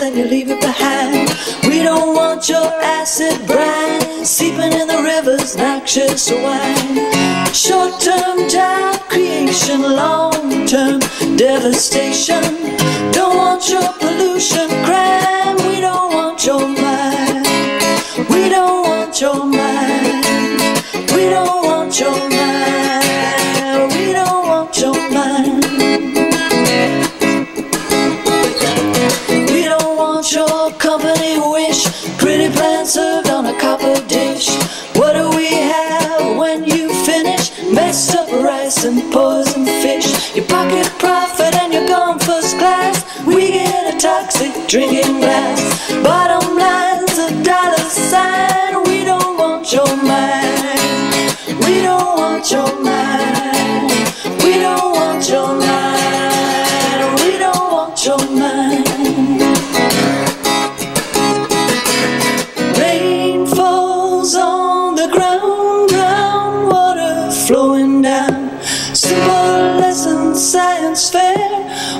then you leave it behind. We don't want your acid brine seeping in the rivers, noxious wine. Short-term job creation, long-term devastation. Don't want your pollution, crime. We don't want your mind. We don't want your mind. We don't want your mind. We don't want your mind. We don't want your company wish. Pretty plans served on a copper dish. What do we have when you finish? Messed up rice and poisoned fish. You pocket profit and you're gone first class. We get a toxic drinking glass. Bottom line's a dollar sign. We don't want your mind. We don't want your mind. We don't want your mind. We don't want your mind. Rain falls on the ground, groundwater flowing down. Simple lesson, science fair.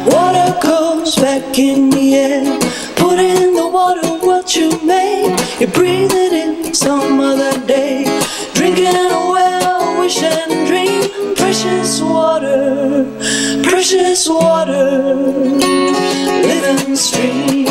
Water goes back in the air. Put in the water what you made. You breathe it in some other day. Drinking a well, wish and dream. Precious water, living stream.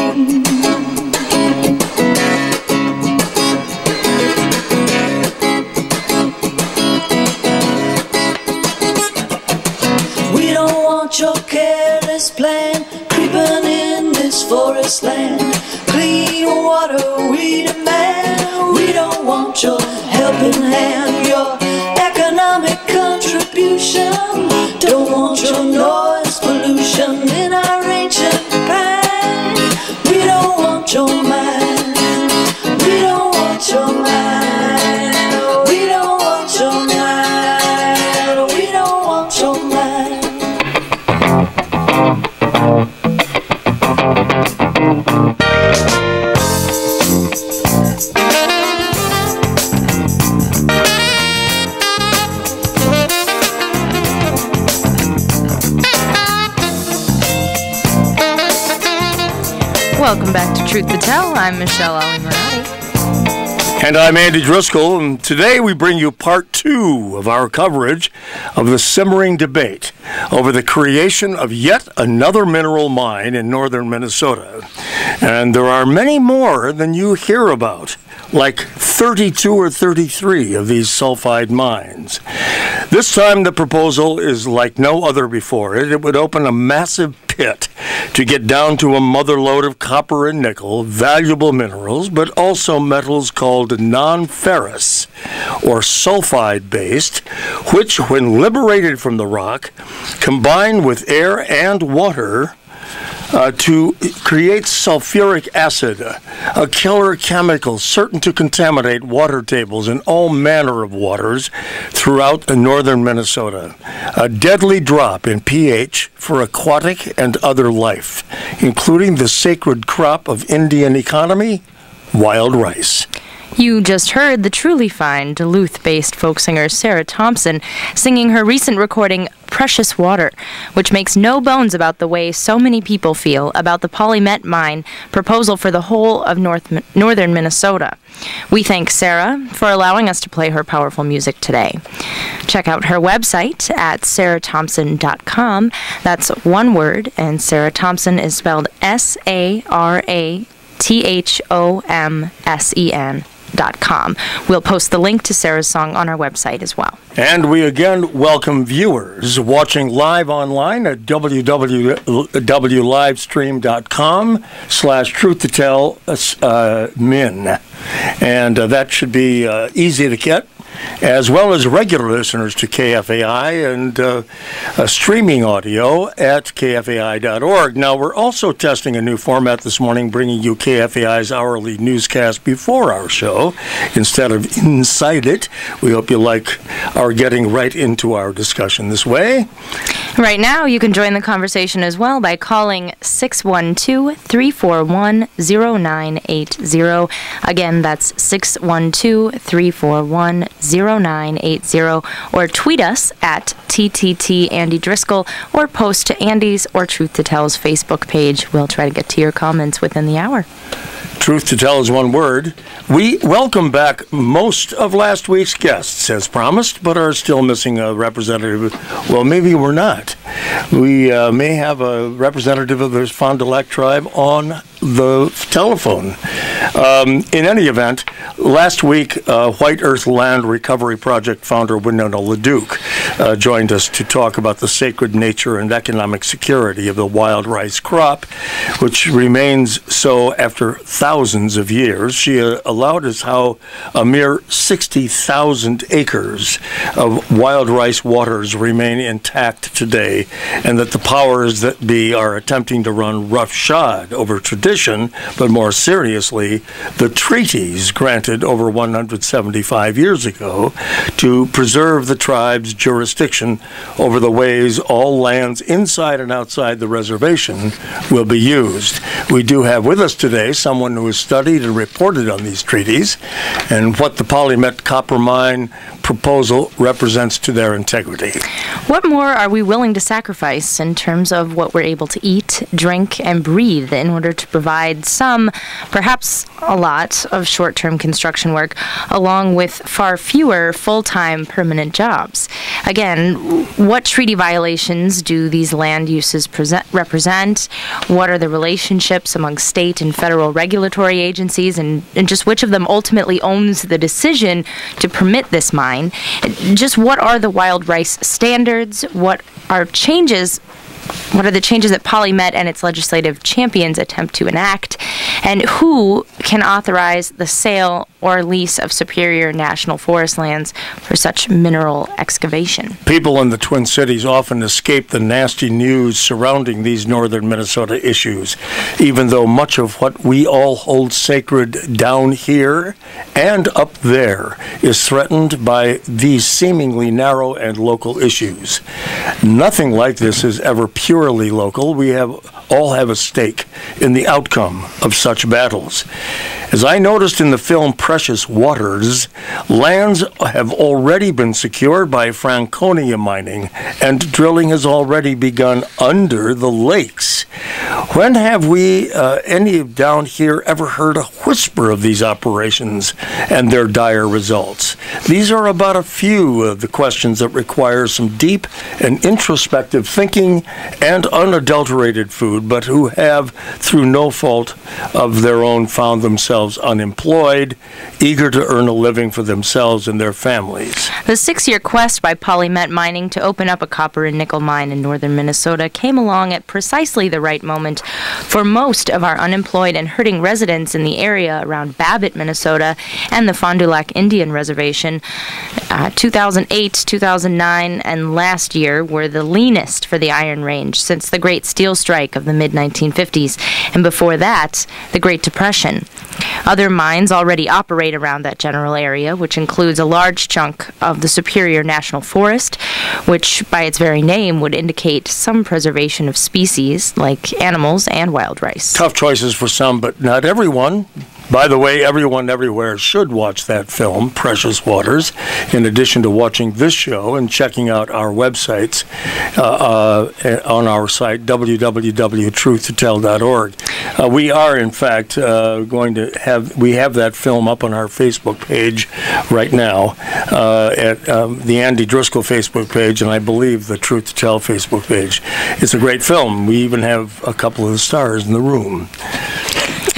We don't want your careless plan creeping in this forest land. Clean water we demand. We don't want your helping hand, your economic contribution. Don't want your noise pollution in our ancient pine. We don't want your mind. We don't want your mind. We don't want your mind. We don't want your mind. Welcome back to Truth to Tell. I'm Michelle Alimarati. And I'm Andy Driscoll, and today we bring you part 2 of our coverage of the simmering debate over the creation of yet another mineral mine in northern Minnesota. And there are many more than you hear about, like 32 or 33 of these sulfide mines. This time the proposal is like no other before it. It would open a massive pit to get down to a motherlode of copper and nickel, valuable minerals, but also metals called non-ferrous or sulfide-based, which, when liberated from the rock, combine with air and water to create sulfuric acid, a killer chemical certain to contaminate water tables in all manner of waters throughout northern Minnesota. A deadly drop in pH for aquatic and other life, including the sacred crop of Indian economy, wild rice. You just heard the truly fine Duluth-based folk singer Sarah Thompson singing her recent recording Precious Water, which makes no bones about the way so many people feel about the Polymet mine proposal for the whole of northern Minnesota. We thank Sarah for allowing us to play her powerful music today. Check out her website at sarahThompson.com. That's one word, and Sarah Thompson is spelled SARATHOMSEN.com. We'll post the link to Sarah's song on our website as well. And we again welcome viewers watching live online at www.livestream.com/truth-to-tell-min. And that should be easy to get, as well as regular listeners to KFAI and streaming audio at kfai.org. Now, we're also testing a new format this morning, bringing you KFAI's hourly newscast before our show instead of inside it. We hope you like our getting right into our discussion this way. Right now, you can join the conversation as well by calling 612-341-0980. Again, that's 612-341-0980. 0980 or tweet us at TTT Andy Driscoll or post to Andy's or Truth to Tell's Facebook page. We'll try to get to your comments within the hour. Truth to Tell is one word. We welcome back most of last week's guests, as promised, but are still missing a representative. Well, maybe we're not. We may have a representative of the Fond du Lac tribe on the telephone. In any event, last week, White Earth Land Recovery Project founder Winona LeDuc joined us to talk about the sacred nature and economic security of the wild rice crop, which remains so after thousands of years. She allowed us how a mere 60,000 acres of wild rice waters remain intact today, and that the powers that be are attempting to run roughshod over tradition, but more seriously, the treaties granted over 175 years ago to preserve the tribe's jurisdiction over the ways all lands inside and outside the reservation will be used. We do have with us today someone who has studied and reported on these treaties and what the Polymet copper mine proposal represents to their integrity. What more are we willing to sacrifice in terms of what we're able to eat, drink, and breathe in order to provide some, perhaps a lot, of short-term construction work, along with far fewer full-time permanent jobs? Again, what treaty violations do these land uses represent? What are the relationships among state and federal regulatory agencies, and just which of them ultimately owns the decision to permit this mine? Just what are the wild rice standards? What are the changes that Polymet and its legislative champions attempt to enact? And who can authorize the sale or lease of superior national forest lands for such mineral excavation? People in the Twin Cities often escape the nasty news surrounding these northern Minnesota issues, even though much of what we all hold sacred down here and up there is threatened by these seemingly narrow and local issues. Nothing like this is ever purely local. We all have a stake in the outcome of such battles. As I noticed in the film Precious Waters, lands have already been secured by Franconia mining, and drilling has already begun under the lakes. When have we, any down here, ever heard a whisper of these operations and their dire results? These are about a few of the questions that require some deep and introspective thinking and unadulterated food, but who have, through no fault of their own, found themselves unemployed, eager to earn a living for themselves and their families. The 6-year quest by Polymet Mining to open up a copper and nickel mine in northern Minnesota came along at precisely the right moment for most of our unemployed and hurting residents in the area around Babbitt, Minnesota, and the Fond du Lac Indian Reservation. 2008, 2009, and last year were the leanest for the Iron Range since the Great Steel Strike of the mid-1950s, and before that, the Great Depression. Other mines already operate around that general area, which includes a large chunk of the Superior National Forest, which by its very name would indicate some preservation of species like animals and wild rice. Tough choices for some, but not everyone. By the way, everyone everywhere should watch that film, Precious Waters, in addition to watching this show and checking out our websites on our site, www.TruthToTell.org. We are, in fact, going to have that film up on our Facebook page right now, at the Andy Driscoll Facebook page, and I believe the Truth to Tell Facebook page. It's a great film. We even have a couple of the stars in the room.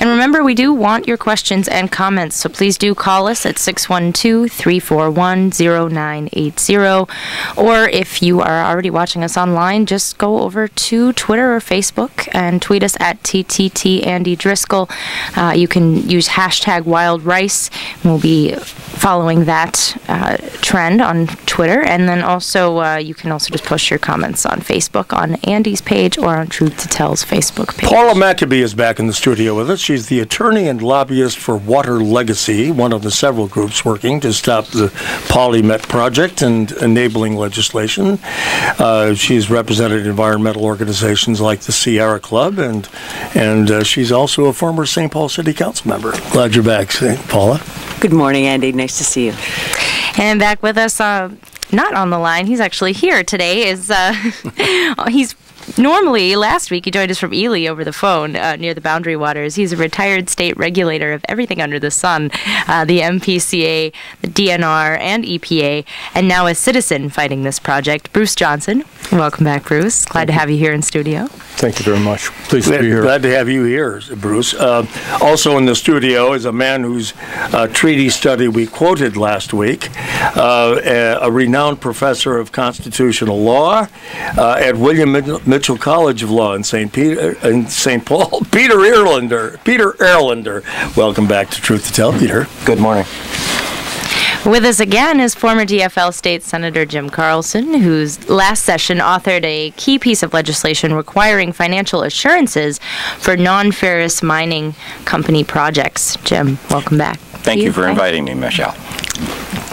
And remember, we do want your questions and comments, so please do call us at 612-341-0980. Or if you are already watching us online, just go over to Twitter or Facebook and tweet us at TTT Andy Driscoll. You can use hashtag Wild Rice. We'll be following that trend on Twitter. And then also, you can also just post your comments on Facebook on Andy's page or on Truth to Tell's Facebook page. Paula Maccabee is back in the studio with us. She's the attorney and lobbyist for Water Legacy, one of the several groups working to stop the Polymet project and enabling legislation. She's represented environmental organizations like the Sierra Club, and she's also a former St. Paul City Council member. Glad you're back, Paula. Good morning, Andy. Nice to see you. And back with us, not on the line, he's actually here today, is he's normally, last week, he joined us from Ely over the phone near the Boundary Waters. He's a retired state regulator of everything under the sun, the MPCA, the DNR, and EPA, and now a citizen fighting this project. Bruce Johnson. Welcome back, Bruce. Glad to have you here in studio. Thank you very much. Pleased to be here. Glad to have you here, Bruce. Also in the studio is a man whose treaty study we quoted last week, a renowned professor of constitutional law at William Mitchell College of Law in St. Paul, Peter Erlinder. Peter Erlinder. Welcome back to Truth to Tell, Peter. Good morning. With us again is former DFL State Senator Jim Carlson, whose last session authored a key piece of legislation requiring financial assurances for non-ferrous mining company projects. Jim, welcome back. Thank you for inviting me, Michelle.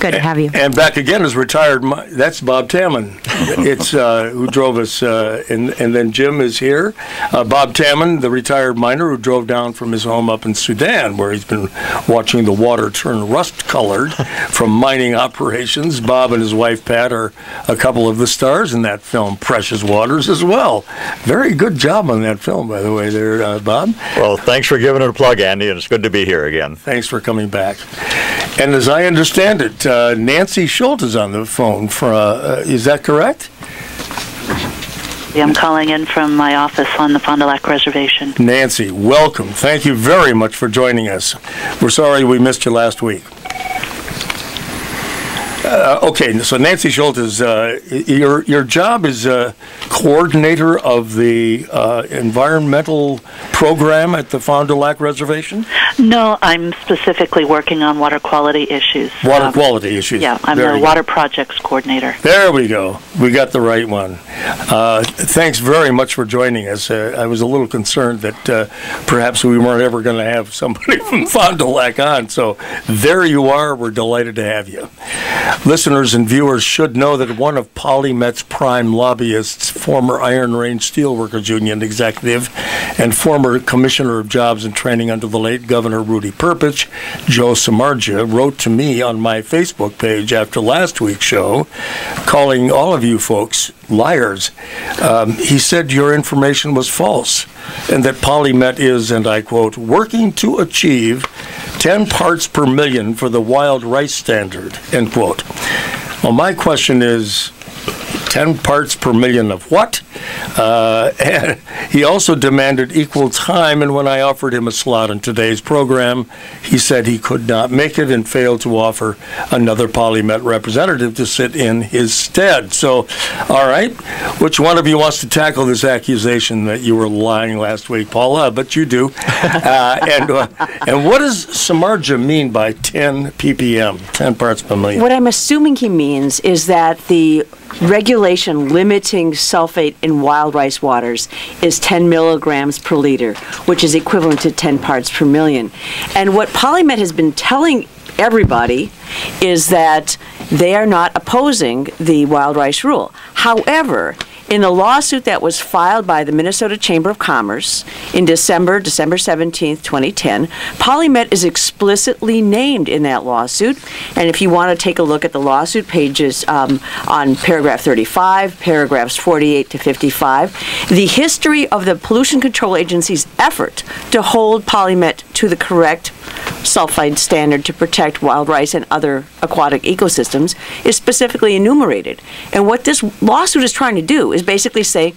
Good to have you. And back again is retired. That's Bob Tammen. It's who drove us, and then Jim is here. Bob Tammen, the retired miner who drove down from his home up in Sudan, where he's been watching the water turn rust-colored from mining operations. Bob and his wife Pat are a couple of the stars in that film, Precious Waters, as well. Very good job on that film, by the way, there, Bob. Well, thanks for giving it a plug, Andy, and it's good to be here again. Thanks for coming back. And as I understand it, Nancy Schult is on the phone. Is that correct? I'm calling in from my office on the Fond du Lac Reservation. Nancy, welcome. Thank you very much for joining us. We're sorry we missed you last week. Okay, so Nancy Schult is your job is coordinator of the environmental program at the Fond du Lac Reservation? No, I'm specifically working on water quality issues. Water quality issues. Yeah, I'm the water projects coordinator. There we go. We got the right one. Thanks very much for joining us. I was a little concerned that perhaps we weren't ever going to have somebody from Fond du Lac on, so there you are. We're delighted to have you. Listeners and viewers should know that one of Polymet's prime lobbyists, former Iron Range Steelworkers Union executive and former Commissioner of Jobs and Training under the late Governor Rudy Perpich, Joe Samardzija, wrote to me on my Facebook page after last week's show, calling all of you folks liars. He said your information was false and that Polymet is, and I quote, working to achieve 10 parts per million for the wild rice standard, end quote. Well, my question is, 10 parts per million of what? And he also demanded equal time, and when I offered him a slot in today's program, he said he could not make it and failed to offer another Polymet representative to sit in his stead. So, all right, which one of you wants to tackle this accusation that you were lying last week, Paula? But you do. And what does Samardzija mean by 10 ppm, 10 parts per million? What I'm assuming he means is that the regulation limiting sulfate in wild rice waters is 10 milligrams per liter, which is equivalent to 10 parts per million. And what Polymet has been telling everybody is that they are not opposing the wild rice rule. However, in the lawsuit that was filed by the Minnesota Chamber of Commerce in December 17th, 2010, Polymet is explicitly named in that lawsuit. And if you want to take a look at the lawsuit pages on paragraph 35, paragraphs 48 to 55, the history of the Pollution Control Agency's effort to hold Polymet to the correct sulfide standard to protect wild rice and other aquatic ecosystems is specifically enumerated. And what this lawsuit is trying to do is basically say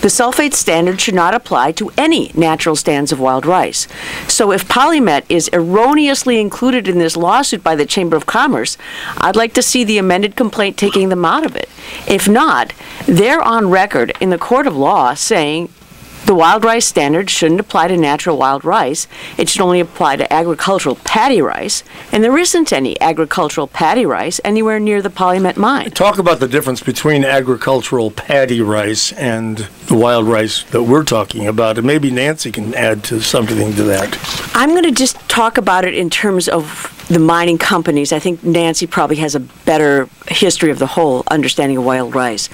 the sulfate standard should not apply to any natural stands of wild rice. So if Polymet is erroneously included in this lawsuit by the Chamber of Commerce, I'd like to see the amended complaint taking them out of it. If not, they're on record in the court of law saying the wild rice standard shouldn't apply to natural wild rice. It should only apply to agricultural paddy rice, and there isn't any agricultural paddy rice anywhere near the Polymet mine. Talk about the difference between agricultural paddy rice and the wild rice that we're talking about, and maybe Nancy can add to something to that. I'm going to just talk about it in terms of the mining companies. I think Nancy probably has a better history of the whole understanding of wild rice.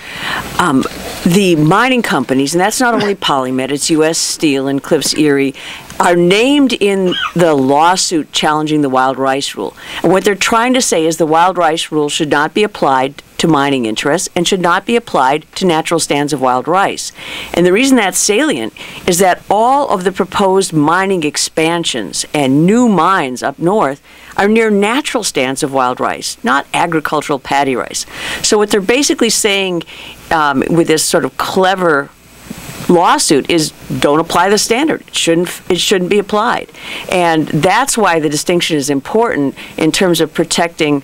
The mining companies, and that's not only Polymet, it's U.S. Steel and Cliffs Erie, are named in the lawsuit challenging the wild rice rule. And what they're trying to say is the wild rice rule should not be applied to mining interests and should not be applied to natural stands of wild rice. And the reason that's salient is that all of the proposed mining expansions and new mines up north are near natural stands of wild rice, not agricultural paddy rice. So what they're basically saying with this sort of clever lawsuit is don't apply the standard. It shouldn't be applied. And that's why the distinction is important in terms of protecting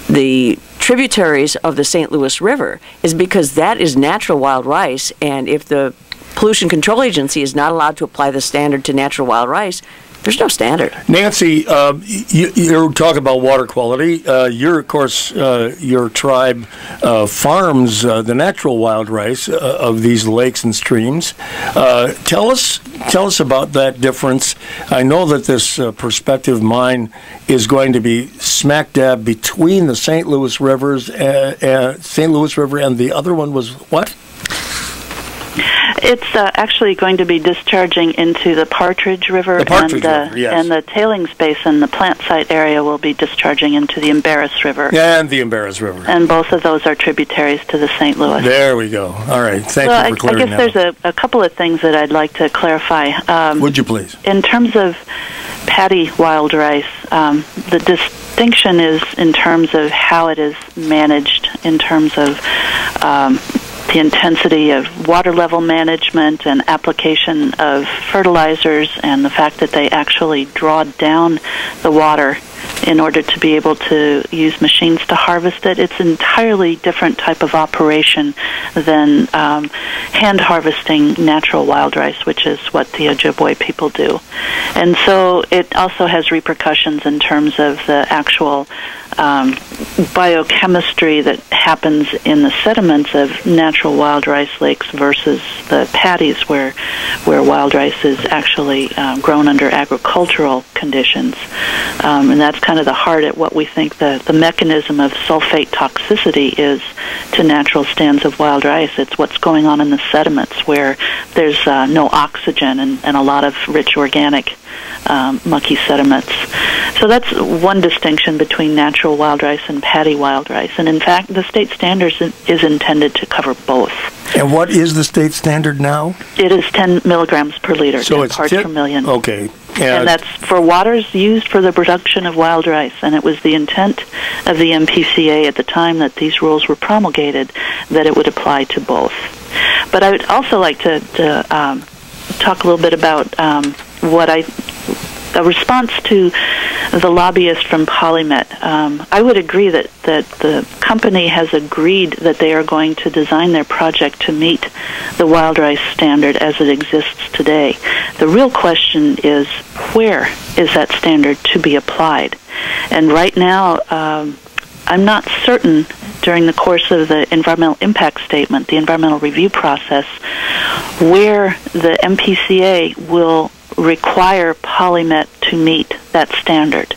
the tributaries of the St. Louis River, is because that is natural wild rice, and if the Pollution Control Agency is not allowed to apply the standard to natural wild rice, there's no standard. Nancy, you're talking about water quality. Of course, your tribe farms the natural wild rice of these lakes and streams. Tell us about that difference. I know that this prospective mine is going to be smack dab between the St. Louis River and the other one was what? It's actually going to be discharging into the Partridge River, yes. And the tailings basin, the plant site area, will be discharging into the Embarrass River. And the Embarrass River. And both of those are tributaries to the St. Louis. There we go. All right. Thank you for clearing that. I guess there's a couple of things that I'd like to clarify. Would you please? In terms of paddy wild rice, the distinction is in terms of how it is managed, in terms of the intensity of water level management and application of fertilizers, and the fact that they actually draw down the water in order to be able to use machines to harvest it. It's an entirely different type of operation than hand harvesting natural wild rice, which is what the Ojibwe people do. And so it also has repercussions in terms of the actual biochemistry that happens in the sediments of natural wild rice lakes versus the paddies where wild rice is actually grown under agricultural conditions. And that's kind of the heart at what we think the mechanism of sulfate toxicity is to natural stands of wild rice. It's what's going on in the sediments where there's no oxygen and a lot of rich organic mucky sediments. So that's one distinction between natural wild rice and paddy wild rice. And in fact, the state standard is intended to cover both. And what is the state standard now? It is 10 milligrams per liter, so 10 it's parts per million. Okay. And that's for waters used for the production of wild rice. And it was the intent of the MPCA at the time that these rules were promulgated that it would apply to both. But I would also like to talk a little bit about a response to the lobbyist from Polymet. I would agree that the company has agreed that they are going to design their project to meet the wild rice standard as it exists today. The real question is, where is that standard to be applied? And right now, I'm not certain during the course of the environmental impact statement, the environmental review process, where the MPCA will require Polymet to meet that standard.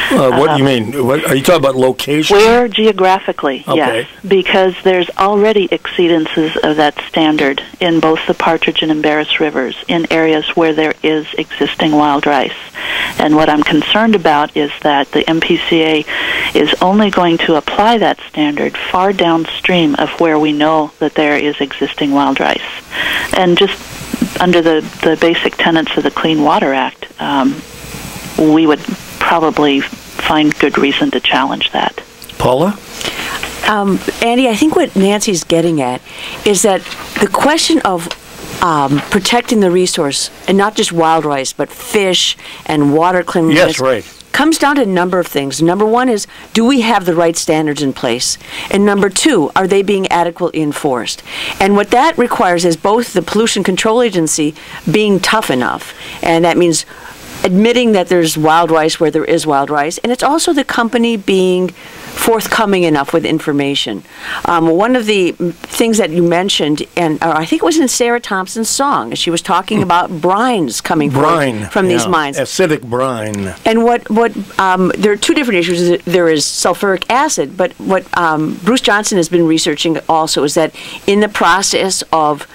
What do you mean? Are you talking about location? Where geographically, okay. Yes, because there's already exceedances of that standard in both the Partridge and Embarrass rivers in areas where there is existing wild rice. And what I'm concerned about is that the MPCA is only going to apply that standard far downstream of where we know that there is existing wild rice. And just under the basic tenets of the Clean Water Act, we would probably find good reason to challenge that. Paula? Andy, I think what Nancy's getting at is that the question of protecting the resource, and not just wild rice, but fish and water cleanliness, yes, right, comes down to a number of things. Number one is, do we have the right standards in place? And number two, are they being adequately enforced? And what that requires is both the Pollution Control Agency being tough enough, and that means admitting that there's wild rice where there is wild rice, and it's also the company being forthcoming enough with information. One of the things that you mentioned, and I think it was in Sarah Thompson's song, she was talking about brines coming from these mines. Acidic brine. And there are two different issues. There is sulfuric acid, but what Bruce Johnson has been researching also is that in the process of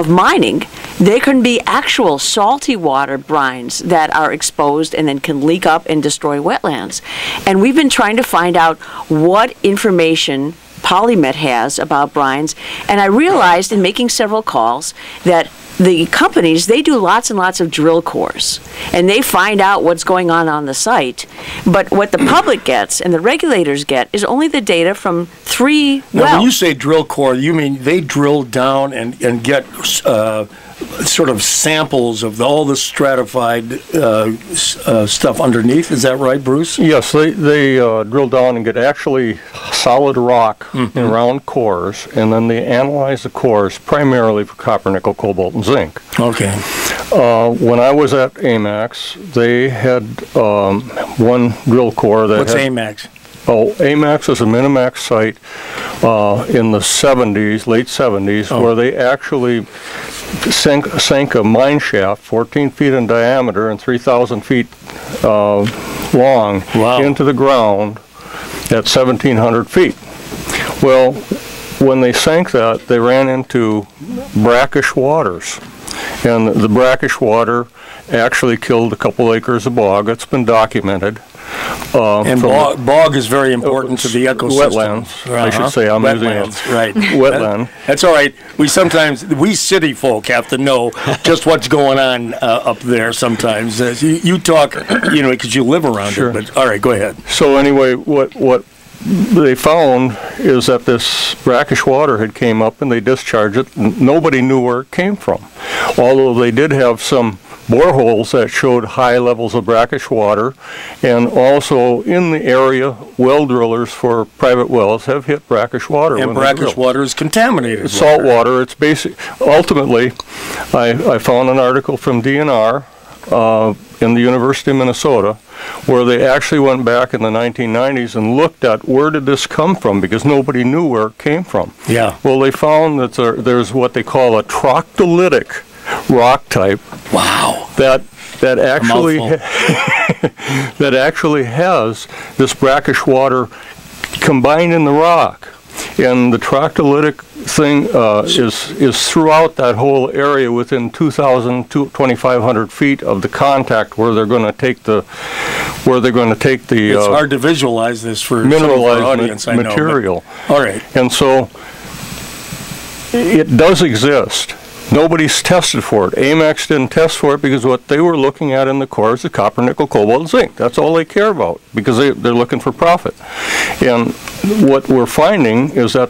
mining, There can be actual salty water brines that are exposed and then can leak up and destroy wetlands. And we've been trying to find out what information Polymet has about brines, and I realized in making several calls that the companies, they do lots and lots of drill cores, and they find out what's going on the site. But what the public gets and the regulators get is only the data from 3 wells. Now, when you say drill core, you mean they drill down and get sort of samples of all the stratified stuff underneath. Is that right, Bruce? Yes, they drill down and get actually solid rock in round cores, and then they analyze the cores primarily for copper, nickel, cobalt, and zinc. Okay. When I was at AMAX, they had one drill core that What's AMAX? Oh, AMAX is a Minimax site in the 70s, late 70s, where they actually sank a mine shaft 14 feet in diameter and 3,000 feet long into the ground at 1,700 feet. Well, when they sank that, they ran into brackish waters. And the brackish water actually killed a couple acres of bog. It's been documented. And bog is very important to the ecosystem. Wetlands, I should say. I'm wetlands, using right. Wetland. That's all right. We city folk have to know just what's going on up there sometimes. You talk, because you live around it. But all right, go ahead. So anyway, what they found is that this brackish water had came up and they discharged it. Nobody knew where it came from, although they did have some boreholes that showed high levels of brackish water, and also in the area, well drillers for private wells have hit brackish water. And brackish water is contaminated. Salt water. It's basic. Ultimately, I found an article from DNR in the University of Minnesota, where they actually went back in the 1990s and looked at where did this come from, because nobody knew where it came from. Yeah. Well, they found that there's what they call a troctolitic rock type. Wow. That actually that actually has this brackish water combined in the rock, and the troctolitic thing is throughout that whole area within 2,000 to 2,500 feet of the contact where they're going to take the It's hard to visualize this for mineralized audience, material. All right. And so it does exist. Nobody's tested for it. AMAX didn't test for it because what they were looking at in the core is the copper, nickel, cobalt, and zinc. That's all they care about, because they're looking for profit. And what we're finding is that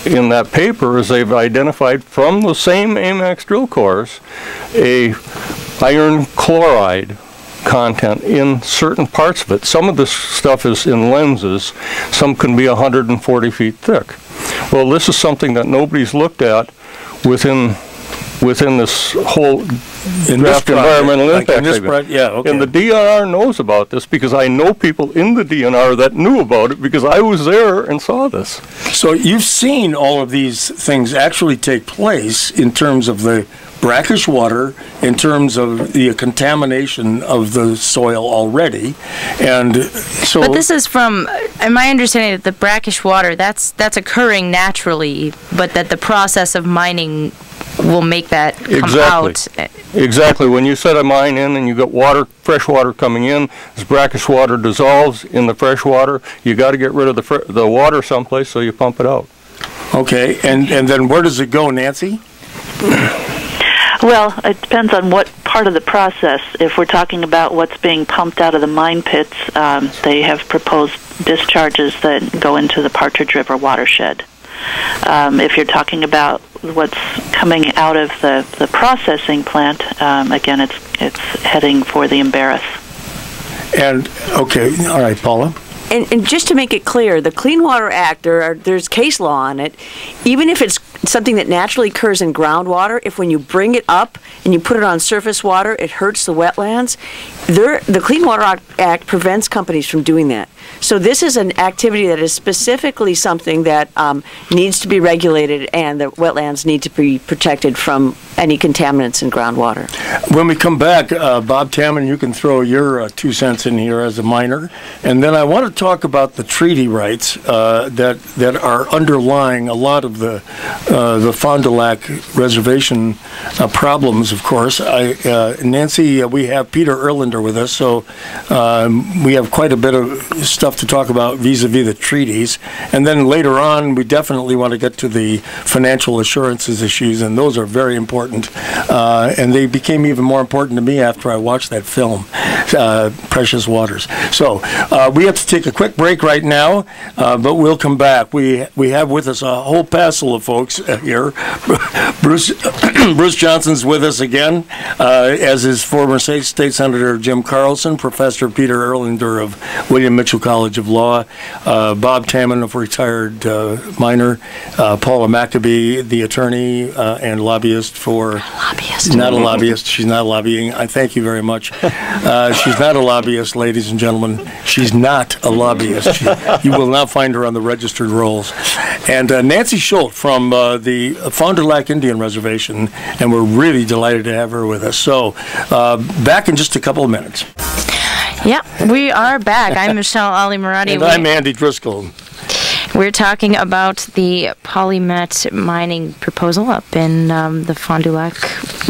in that paper is they've identified from the same AMAX drill cores a iron chloride content in certain parts of it. Some of this stuff is in lenses. Some can be 140 feet thick. Well, this is something that nobody's looked at within this whole draft environmental impact statement. And the DNR knows about this, because I know people in the DNR that knew about it because I was there and saw this. So you've seen all of these things actually take place in terms of the brackish water, in terms of the contamination of the soil already, and so. But this is from my understanding that the brackish water that's occurring naturally, but that the process of mining will make that come out. Exactly. When you set a mine in and you got water, fresh water coming in, this brackish water dissolves in the fresh water. You got to get rid of the water someplace, so you pump it out. Okay, and then where does it go, Nancy? Well, it depends on what part of the process. If we're talking about what's being pumped out of the mine pits, they have proposed discharges that go into the Partridge River watershed. If you're talking about what's coming out of the processing plant, again, it's heading for the Embarrass. And, okay, all right, Paula. And just to make it clear, the Clean Water Act, there's case law on it. Even if it's something that naturally occurs in groundwater, if when you bring it up and you put it on surface water, it hurts the wetlands, the Clean Water Act prevents companies from doing that. So this is an activity that is specifically something that needs to be regulated, and the wetlands need to be protected from any contaminants in groundwater. When we come back, Bob Tammen, you can throw your 2 cents in here as a miner, and then I want to talk about the treaty rights that are underlying a lot of the the Fond du Lac Reservation problems, of course. Nancy, we have Peter Erlinder with us, so we have quite a bit of stuff to talk about vis-a-vis the treaties. And then later on, we definitely want to get to the financial assurances issues, and those are very important. And they became even more important to me after I watched that film, Precious Waters. So we have to take a quick break right now, but we'll come back. We have with us a whole passel of folks here. Bruce Johnson's with us again, as is former State Senator Jim Carlson, Professor Peter Erlinder of William Mitchell College of Law, Bob Tammen, of retired miner, Paula Maccabee, the attorney and lobbyist for... Not a lobbyist. She's not lobbying. I thank you very much. She's not a lobbyist, ladies and gentlemen. She's not a lobbyist. You will not find her on the registered rolls. And Nancy Schult from the Fond du Lac Indian Reservation, and we're really delighted to have her with us. So, back in just a couple of minutes. Yeah, we are back. I'm Michelle Ali Marati. And I'm Andy Driscoll. We're talking about the Polymet mining proposal up in the Fond du Lac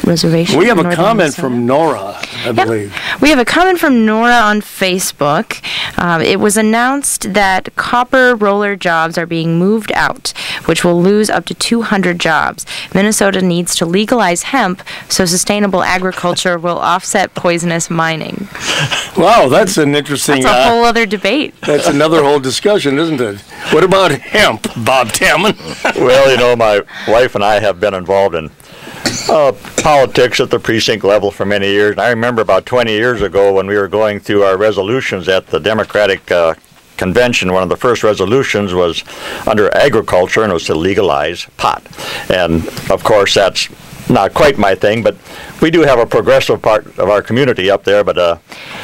Reservation. We have a comment from Nora, I believe. We have a comment from Nora on Facebook. It was announced that copper roller jobs are being moved out, which will lose up to 200 jobs. Minnesota needs to legalize hemp so sustainable agriculture will offset poisonous mining. Wow, that's an interesting... That's a whole other debate. That's another whole discussion, isn't it? What about hemp, Bob Tammen? Well, you know, my wife and I have been involved in politics at the precinct level for many years. And I remember about 20 years ago when we were going through our resolutions at the Democratic Convention, one of the first resolutions was under agriculture, and it was to legalize pot. And, of course, that's not quite my thing, but we do have a progressive part of our community up there. But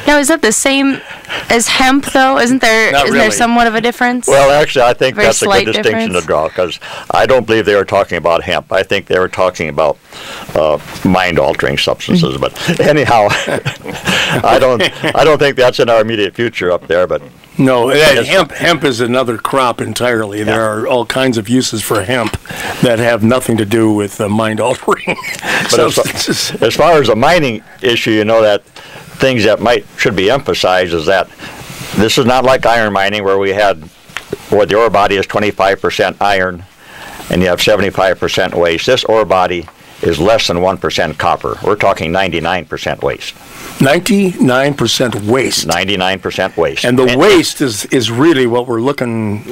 now, is that the same as hemp, though? Isn't there somewhat of a difference? Well, actually, I think that's a good distinction difference to draw, because I don't believe they were talking about hemp. I think they were talking about mind-altering substances. But anyhow, I don't think that's in our immediate future up there. But no, hemp is another crop entirely. Yeah. There are all kinds of uses for hemp that have nothing to do with mind-altering substances. As far as a mining issue, you know, that things that should be emphasized is that this is not like iron mining, where the ore body is 25% iron and you have 75% waste. This ore body is less than 1% copper. We're talking 99% waste. 99% waste. 99% waste. And the waste is really what we're looking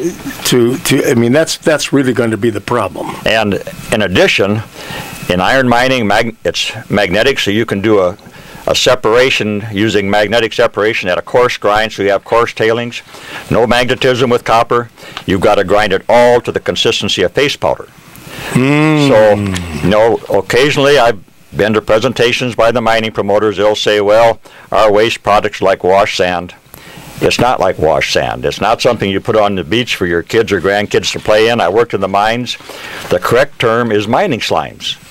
to I mean, that's really going to be the problem. And in addition, in iron mining, it's magnetic, so you can do a separation using magnetic separation at a coarse grind, so you have coarse tailings. No magnetism with copper. You've got to grind it all to the consistency of face powder. So, you know, occasionally I've been to presentations by the mining promoters. They'll say, well, our waste products like wash sand. It's not like wash sand. It's not something you put on the beach for your kids or grandkids to play in. I worked in the mines. The correct term is mining slimes.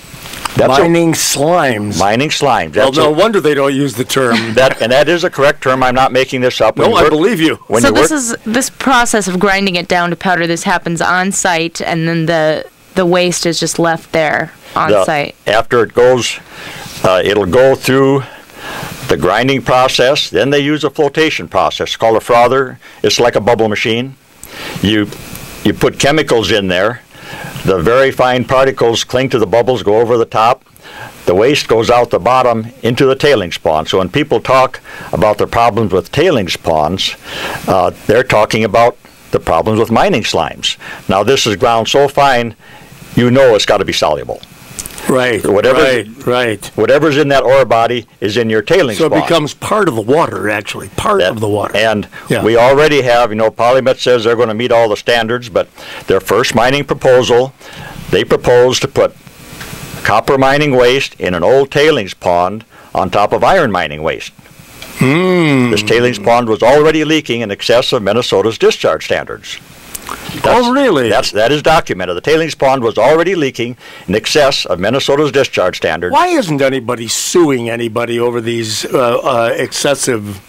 Mining slimes. Mining slimes. Well, no wonder they don't use the term. And that is a correct term. I'm not making this up. No, I believe you. So this process of grinding it down to powder, this happens on site, and then the waste is just left there on site. After it goes, it'll go through the grinding process. Then they use a flotation process. It's called a frother. It's like a bubble machine. You put chemicals in there. The very fine particles cling to the bubbles, go over the top. The waste goes out the bottom into the tailings pond. So when people talk about the problems with tailings ponds, they're talking about the problems with mining slimes. Now, this is ground so fine, you know it's got to be soluble. Right, right. Whatever's in that ore body is in your tailings pond. So it becomes part of the water, actually, of the water. And we already have, you know, Polymet says they're going to meet all the standards, but their first mining proposal, they proposed to put copper mining waste in an old tailings pond on top of iron mining waste. This tailings pond was already leaking in excess of Minnesota's discharge standards. Really? That is documented. The tailings pond was already leaking in excess of Minnesota's discharge standards. Why isn't anybody suing anybody over these excessive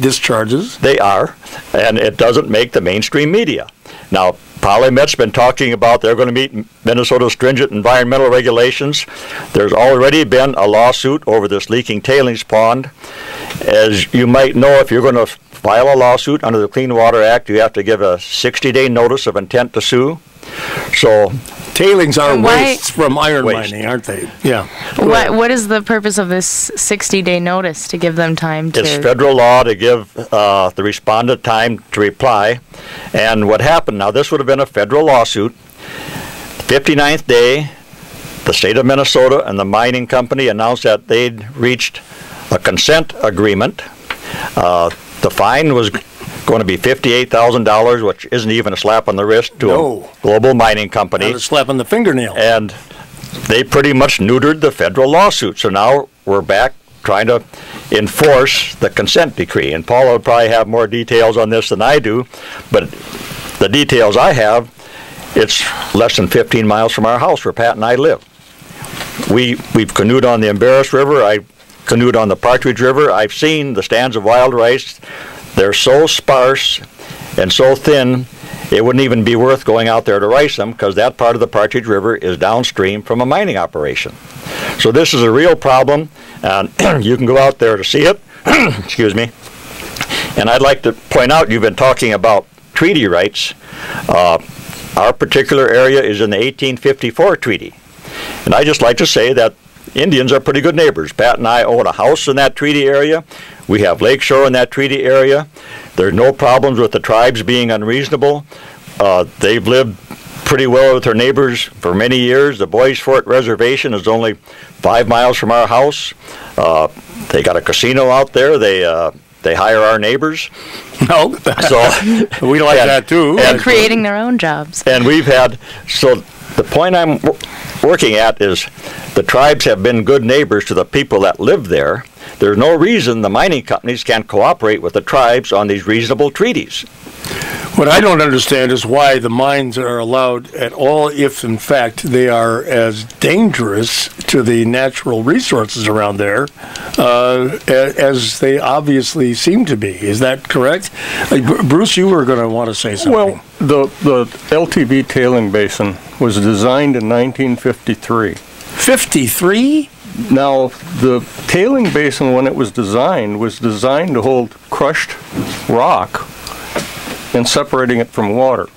discharges? They are, and it doesn't make the mainstream media. Now, Polymet's been talking about they're going to meet Minnesota's stringent environmental regulations. There's already been a lawsuit over this leaking tailings pond. As you might know, if you're going to file a lawsuit under the Clean Water Act, you have to give a 60-day notice of intent to sue. So tailings are wastes from iron mining, aren't they? Yeah. What is the purpose of this 60-day notice, to give them time to... It's federal law to give the respondent time to reply. And what happened, now this would have been a federal lawsuit. 59th day, the state of Minnesota and the mining company announced that they'd reached a consent agreement. The fine was going to be $58,000, which isn't even a slap on the wrist to a global mining company. Not a slap on the fingernail. And they pretty much neutered the federal lawsuit. So now we're back trying to enforce the consent decree. And Paula would probably have more details on this than I do, but the details I have, it's less than 15 miles from our house where Pat and I live. We've canoed on the Embarrass River. I canoed on the Partridge River. I've seen the stands of wild rice. They're so sparse and so thin, it wouldn't even be worth going out there to rice them, because that part of the Partridge River is downstream from a mining operation. So this is a real problem, and you can go out there to see it. Excuse me. And I'd like to point out, you've been talking about treaty rights. Our particular area is in the 1854 treaty. And I just like to say that Indians are pretty good neighbors. Pat and I own a house in that treaty area. We have lakeshore in that treaty area. There's no problems with the tribes being unreasonable. They've lived pretty well with their neighbors for many years. The Boys Fort Reservation is only 5 miles from our house. They got a casino out there. They hire our neighbors. No, so we like that too. And creating their own jobs. And we've had, so the point I'm working at is the tribes have been good neighbors to the people that live there. There's no reason the mining companies can't cooperate with the tribes on these reasonable treaties. What I don't understand is why the mines are allowed at all if, in fact, they are as dangerous to the natural resources around there as they obviously seem to be. Is that correct? Bruce, you were going to want to say something. Well, the LTV tailing basin was designed in 1953. 53? Now, the tailing basin, when it was designed to hold crushed rock and separating it from water.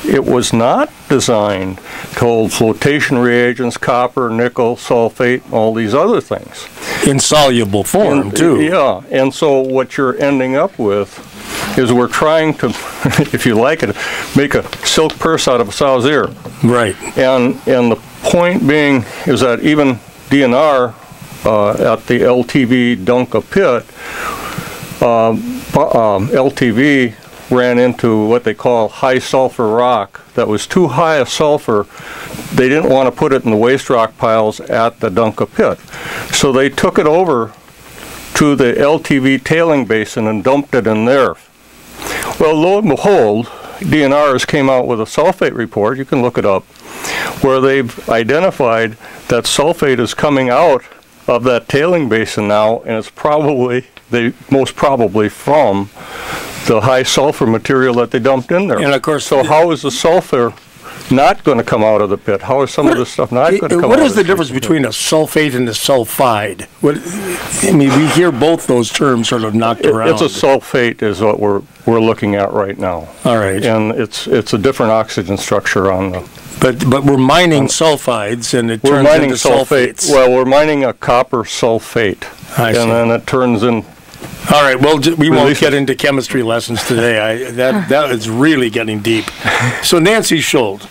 It was not designed to hold flotation reagents, copper, nickel, sulfate, all these other things. In soluble form, too. Yeah, and so what you're ending up with is we're trying to, if you like it, make a silk purse out of a sow's ear. Right. And the point being is that even DNR at the LTV Dunka pit, LTV ran into what they call high sulfur rock that was too high a sulfur. They didn't want to put it in the waste rock piles at the Dunka pit. So they took it over to the LTV tailing basin and dumped it in there. Well, lo and behold, DNR's came out with a sulfate report, you can look it up, where they've identified that sulfate is coming out of that tailing basin now, and it's most probably from the high sulfur material that they dumped in there. And of course, so how is the sulfur not going to come out of the pit? How is some of this stuff not going to come out of the pit? What is the difference between a sulfate and a sulfide? I mean, we hear both those terms sort of knocked around. It's a sulfate is what we're looking at right now. All right. And it's a different oxygen structure on the... But we're mining sulfides, and it turns into sulfates. Well, we're mining a copper sulfate, and then it turns in... All right, well, we won't get into chemistry lessons today. That is really getting deep. So, Nancy Schult,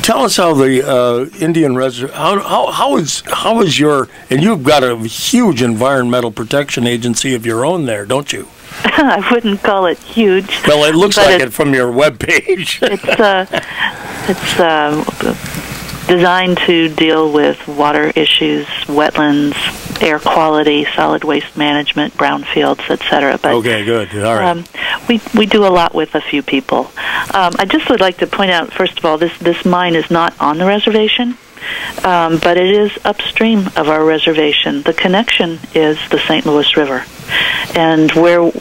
tell us how the Indian Reservation, how is your, and you've got a huge environmental protection agency of your own there, don't you? I wouldn't call it huge. Well, it looks like it from your webpage. It's designed to deal with water issues, wetlands, air quality, solid waste management, brownfields, etc. But okay, good. All right. We do a lot with a few people. I just would like to point out, first of all, this mine is not on the reservation, but it is upstream of our reservation. The connection is the St. Louis River, and where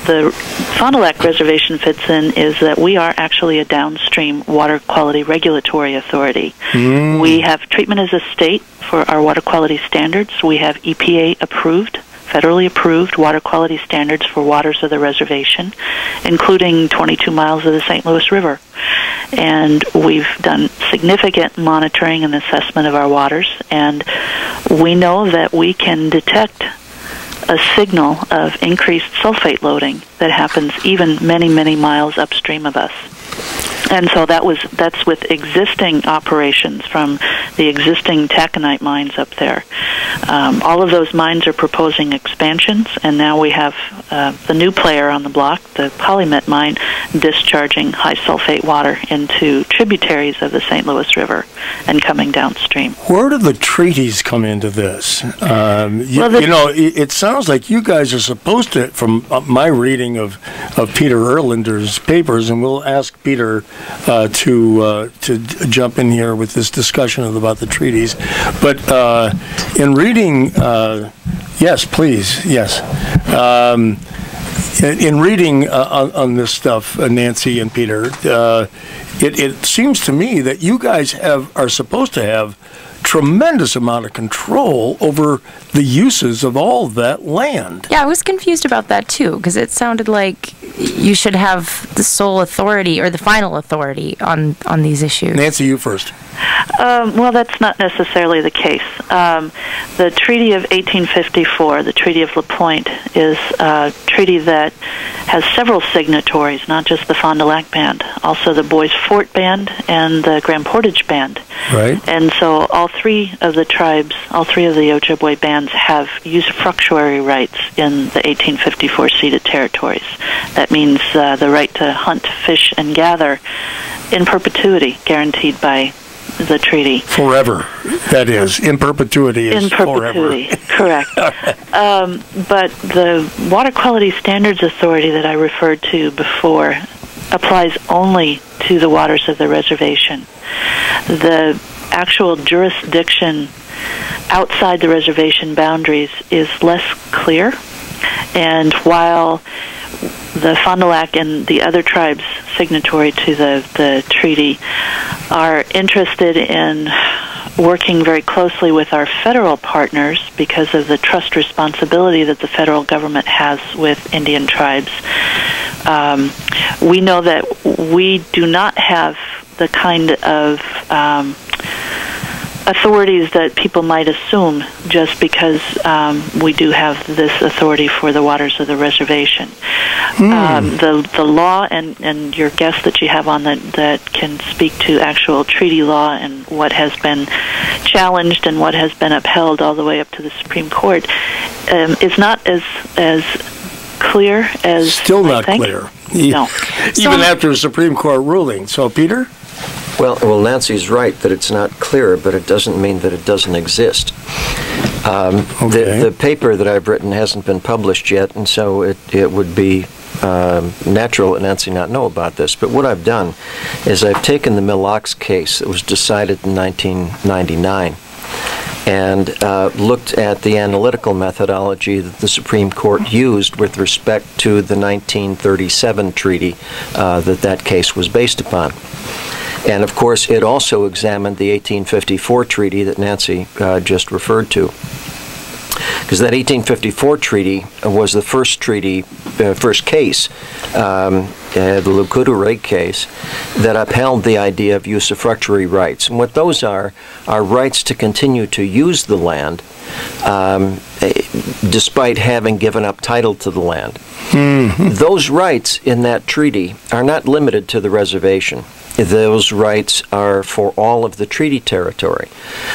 the Fond du Lac Reservation fits in is that we are actually a downstream water quality regulatory authority. We have treatment as a state for our water quality standards. We have EPA approved, federally approved water quality standards for waters of the reservation, including 22 miles of the St. Louis River. And we've done significant monitoring and assessment of our waters, and we know that we can detect a signal of increased sulfate loading that happens even many, many miles upstream of us. And so that's with existing operations from the existing taconite mines up there. All of those mines are proposing expansions, and now we have the new player on the block, the Polymet mine, discharging high sulfate water into tributaries of the St. Louis River and coming downstream. Where do the treaties come into this? It sounds like you guys are supposed to, from my reading of Peter Erlinder's papers, and we'll ask Peter to jump in here with this discussion about the treaties. But in reading, yes, please, yes. In reading on this stuff, Nancy and Peter, it seems to me that you guys are supposed to have tremendous amount of control over the uses of all that land. Yeah, I was confused about that too, because it sounded like you should have the sole authority or the final authority on these issues. Nancy, you first. Well, that's not necessarily the case. The Treaty of 1854, the Treaty of La Pointe, is a treaty that has several signatories, not just the Fond du Lac Band, also the Bois Forte Band and the Grand Portage Band. Right. And so all three of the tribes, all three of the Ojibwe bands have usufructuary rights in the 1854 ceded territories. That means the right to hunt, fish, and gather in perpetuity, guaranteed by the treaty. Forever, that is. In perpetuity is in perpetuity, forever. Correct. But the Water Quality Standards Authority that I referred to before applies only to the waters of the reservation. The actual jurisdiction outside the reservation boundaries is less clear, and while the Fond du Lac and the other tribes signatory to the treaty are interested in working very closely with our federal partners because of the trust responsibility that the federal government has with Indian tribes, we know that we do not have the kind of authorities that people might assume just because we do have this authority for the waters of the reservation. The law and your guest that you have on that can speak to actual treaty law and what has been challenged and what has been upheld all the way up to the Supreme Court is not as clear as still not I think. Clear. No. Even after a Supreme Court ruling. So, Peter? Well, Nancy's right that it's not clear, but it doesn't mean that it doesn't exist. The paper that I've written hasn't been published yet, and so it would be natural that Nancy not know about this. But what I've done is I've taken the Mille Lacs case that was decided in 1999 and looked at the analytical methodology that the Supreme Court used with respect to the 1937 treaty that case was based upon. And, of course, it also examined the 1854 treaty that Nancy just referred to. Because that 1854 treaty was the first case, the Lukutu Reg case, that upheld the idea of usufructuary rights. And what those are rights to continue to use the land despite having given up title to the land. Mm-hmm. Those rights in that treaty are not limited to the reservation. Those rights are for all of the treaty territory.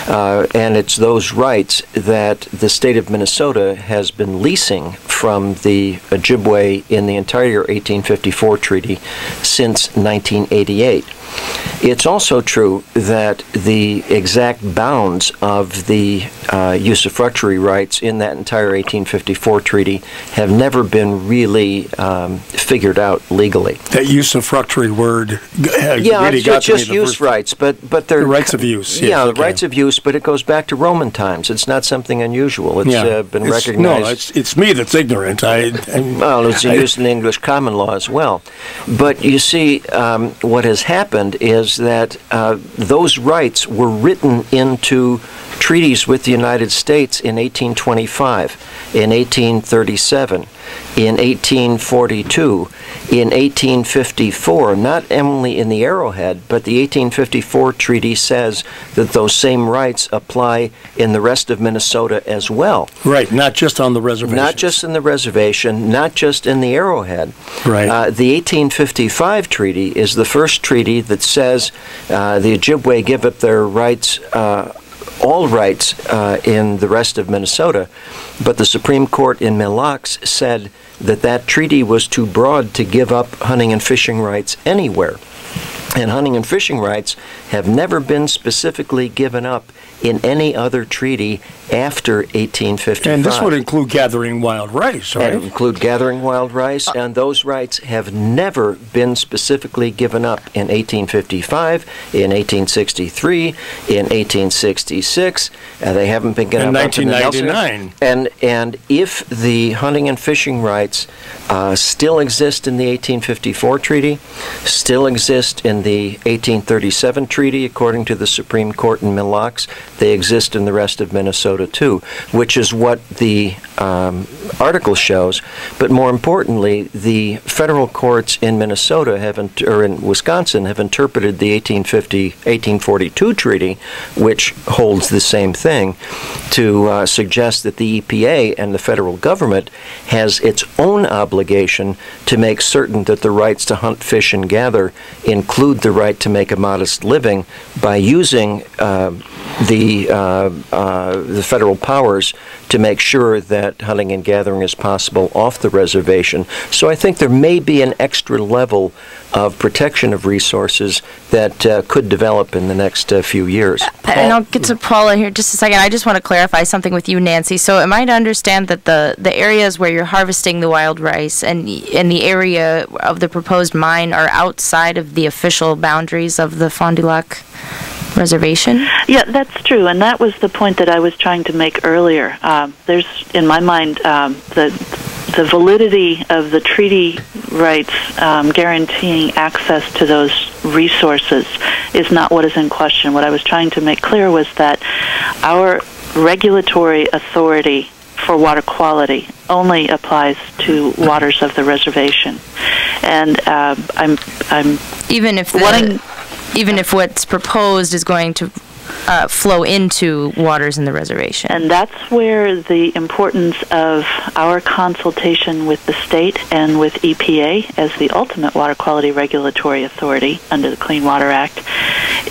And it's those rights that the state of Minnesota has been leasing from the Ojibwe in the entire 1854 treaty since 1988. It's also true that the exact bounds of the usufructuary rights in that entire 1854 treaty have never been really figured out legally. That usufructuary word really it's got just to me use rights, but they're the rights of use. Yes, the rights of use, but it goes back to Roman times. It's not something unusual. It's been recognized. No, it's me that's ignorant. Well, it's used in the English common law as well. But you see, what has happened is that those rights were written into treaties with the United States in 1825, in 1837, in 1842, in 1854, not only in the Arrowhead, but the 1854 treaty says that those same rights apply in the rest of Minnesota as well. Right, not just on the reservation. Not just in the reservation, not just in the Arrowhead. Right. The 1855 treaty is the first treaty that says the Ojibwe give up their rights, all rights in the rest of Minnesota, but the Supreme Court in Mille Lacs said that that treaty was too broad to give up hunting and fishing rights anywhere. And hunting and fishing rights have never been specifically given up in any other treaty after 1855. And this would include gathering wild rice, right? And it would include gathering wild rice, and those rights have never been specifically given up in 1855, in 1863, in 1866. They haven't been given up in 1999. And if the hunting and fishing rights still exist in the 1854 treaty, still exist in the 1837 treaty, according to the Supreme Court in Mille Lacs, they exist in the rest of Minnesota too, which is what the article shows. But more importantly, the federal courts in Minnesota or in Wisconsin have interpreted the 1842 treaty, which holds the same thing, to suggest that the EPA and the federal government has its own obligation to make certain that the rights to hunt, fish, and gather include the right to make a modest living by using the federal powers to make sure that hunting and gathering is possible off the reservation. So I think there may be an extra level of protection of resources that could develop in the next few years. And I'll get to Paula here just a second. I just want to clarify something with you, Nancy. So am I to understand that the areas where you're harvesting the wild rice and the area of the proposed mine are outside of the official boundaries of the Fond du Lac Reservation? Yeah, that's true, and that was the point that I was trying to make earlier. There's, in my mind, the validity of the treaty rights guaranteeing access to those resources is not what is in question. What I was trying to make clear was that our regulatory authority for water quality only applies to waters of the reservation, and I'm even if what's proposed is going to flow into waters in the reservation. And that's where the importance of our consultation with the state and with EPA as the ultimate water quality regulatory authority under the Clean Water Act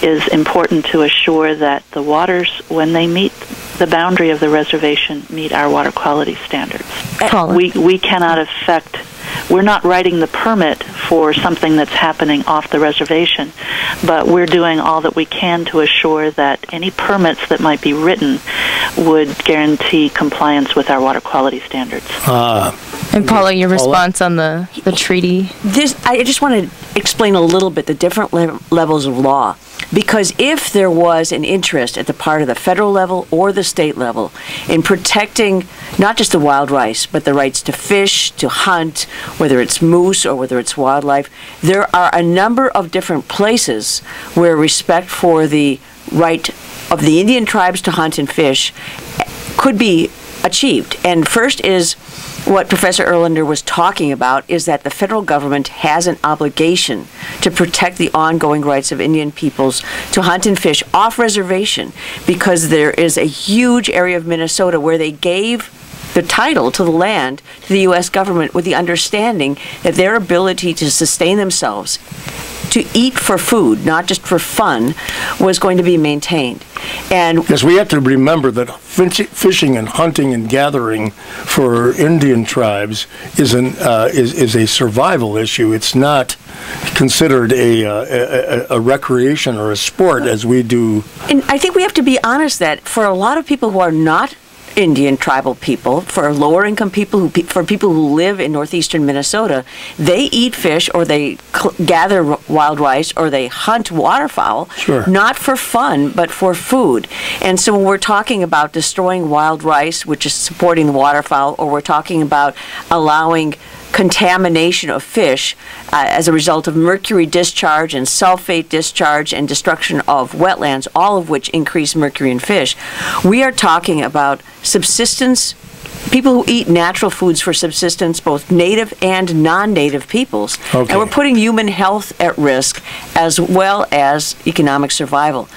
is important to assure that the waters, when they meet the boundary of the reservation, meet our water quality standards. Paula. We cannot affect. We're not writing the permit for something that's happening off the reservation, but we're doing all that we can to assure that any permits that might be written would guarantee compliance with our water quality standards. And Paula, your response on the treaty? I just want to explain a little bit the different levels of law. Because if there was an interest at the part of the federal level or the state level in protecting not just the wild rice, but the rights to fish, to hunt, whether it's moose or whether it's wildlife, there are a number of different places where respect for the right of the Indian tribes to hunt and fish could be achieved. And first is what Professor Erlinder was talking about, is that the federal government has an obligation to protect the ongoing rights of Indian peoples to hunt and fish off reservation, because there is a huge area of Minnesota where they gave the title to the land to the U.S. government with the understanding that their ability to sustain themselves, to eat for food, not just for fun, was going to be maintained. And yes, we have to remember that fishing and hunting and gathering for Indian tribes is a survival issue. It's not considered a recreation or a sport as we do. And I think we have to be honest that for a lot of people who are not Indian tribal people, for lower income people, for people who live in northeastern Minnesota, they eat fish or they gather wild rice or they hunt waterfowl, sure, not for fun, but for food. And so when we're talking about destroying wild rice, which is supporting the waterfowl, or we're talking about allowing contamination of fish as a result of mercury discharge and sulfate discharge and destruction of wetlands, all of which increase mercury in fish, we are talking about subsistence, people who eat natural foods for subsistence, both native and non-native peoples. Okay. And we're putting human health at risk as well as economic survival.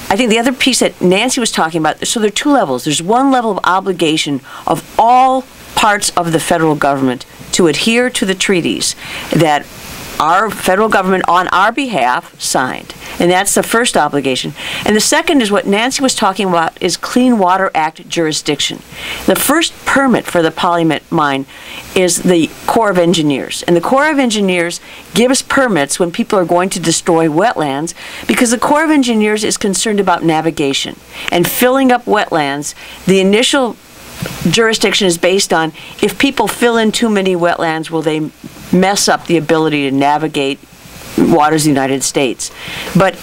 I think the other piece that Nancy was talking about, so there are two levels. There's one level of obligation of all parts of the federal government to adhere to the treaties that our federal government on our behalf signed. And that's the first obligation. And the second is what Nancy was talking about, is Clean Water Act jurisdiction. The first permit for the Polymet mine is the Corps of Engineers. And the Corps of Engineers gives permits when people are going to destroy wetlands, because the Corps of Engineers is concerned about navigation and filling up wetlands. The initial jurisdiction is based on, if people fill in too many wetlands, will they mess up the ability to navigate waters of the United States. But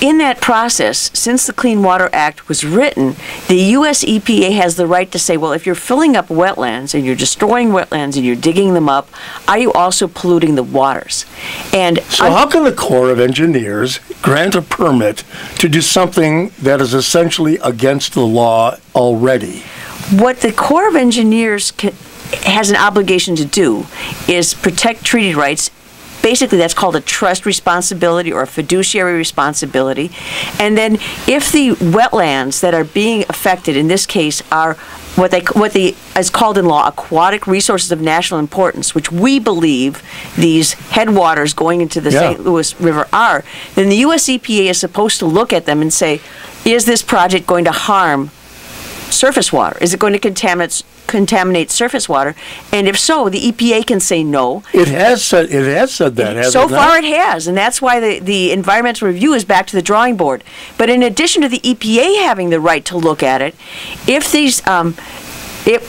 in that process, since the Clean Water Act was written, the U.S. EPA has the right to say, well, if you're filling up wetlands and you're destroying wetlands and you're digging them up, are you also polluting the waters? And so how can the Corps of Engineers grant a permit to do something that is essentially against the law already? What the Corps of Engineers has an obligation to do is protect treaty rights. Basically, that's called a trust responsibility or a fiduciary responsibility. And then if the wetlands that are being affected, in this case, are what is called in law aquatic resources of national importance, which we believe these headwaters going into the St. Louis River are, then the U.S. EPA is supposed to look at them and say, is this project going to harm surface water? Is it going to contaminate surface water? And if so, the EPA can say no. It has said that, hasn't it? So far it has, and that's why the environmental review is back to the drawing board. But in addition to the EPA having the right to look at it, if these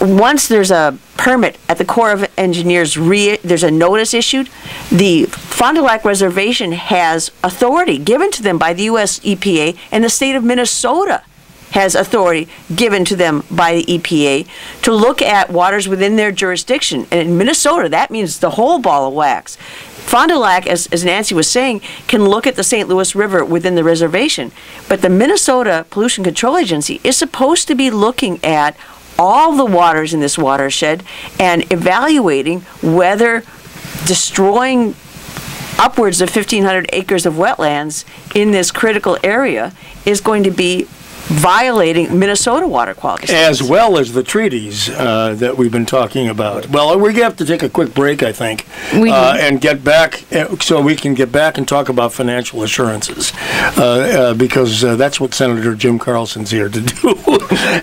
once there's a permit at the Corps of Engineers, there's a notice issued, the Fond du Lac Reservation has authority given to them by the U.S. EPA, and the state of Minnesota has authority given to them by the EPA to look at waters within their jurisdiction. And in Minnesota, that means the whole ball of wax. Fond du Lac, as Nancy was saying, can look at the St. Louis River within the reservation. But the Minnesota Pollution Control Agency is supposed to be looking at all the waters in this watershed and evaluating whether destroying upwards of 1,500 acres of wetlands in this critical area is going to be violating Minnesota water quality standards. As well as the treaties that we've been talking about. Well, we're going to have to take a quick break, I think, and get back so we can get back and talk about financial assurances, because that's what Senator Jim Carlson's here to do.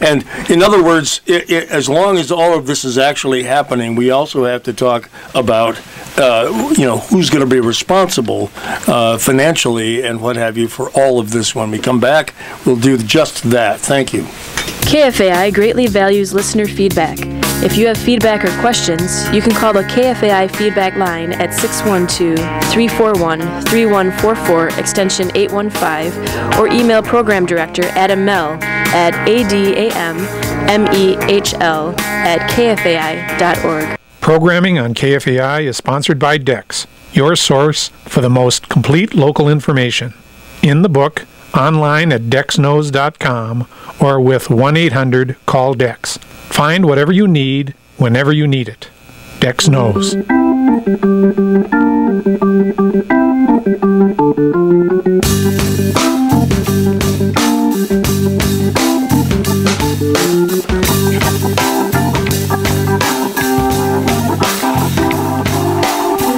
And in other words, as long as all of this is actually happening, we also have to talk about who's going to be responsible financially and what have you for all of this. When we come back, we'll do just that. Thank you. KFAI greatly values listener feedback. If you have feedback or questions, you can call the KFAI feedback line at 612-341-3144 extension 815, or email program director Adam Mell at adammehl@kfai.org. Programming on KFAI is sponsored by DEX, your source for the most complete local information. In the book, online at dexknows.com, or with 1-800-CALL-DEX. Find whatever you need whenever you need it. Dex knows.